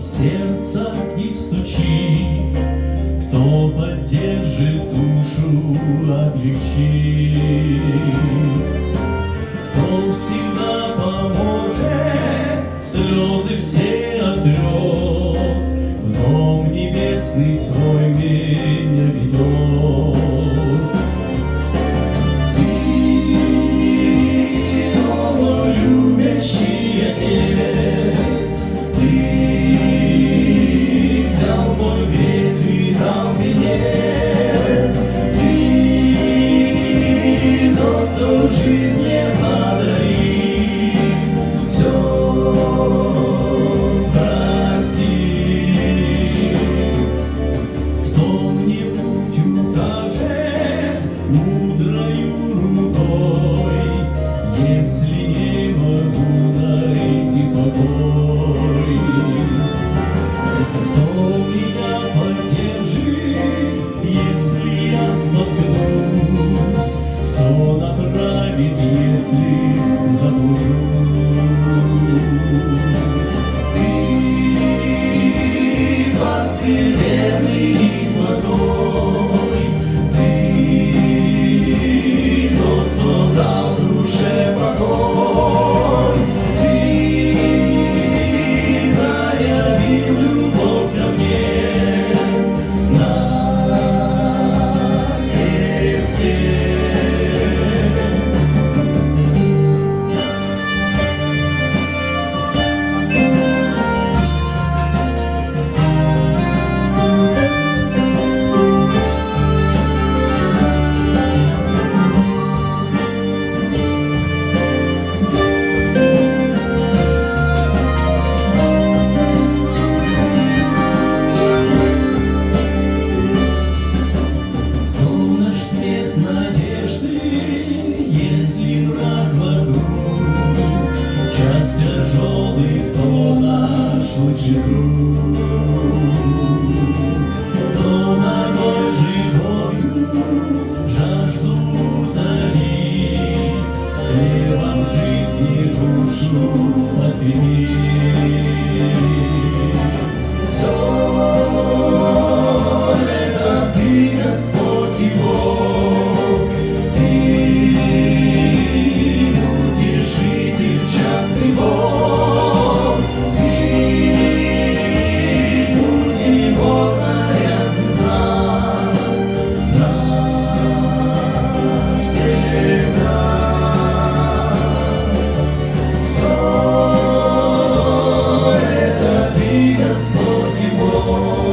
сердце и стучит, кто поддержит душу, облегчит, кто всегда поможет, слезы все отрет, в дом небесный свой меня ведет. Жизнь мне подари, все прости. Кто мне путь укажет мудрою рукой, если не могу найти покой? Кто меня поддержит, если я споткнусь? Кто направит, если заблужусь? Ты пастырь верный и благой, ты тот, кто дал душе покой, ты проявил любовь ко мне на кресте. Если враг вокруг, час тяжелый, кто наш лучший друг? Кто ногой живою жажду утолит, хлебом жизни душу отпоит. Все это ты, Господь и Бог, ты утешитель в час тревог, ты путеводная звезда навсегда. Все это ты, Господь и Бог.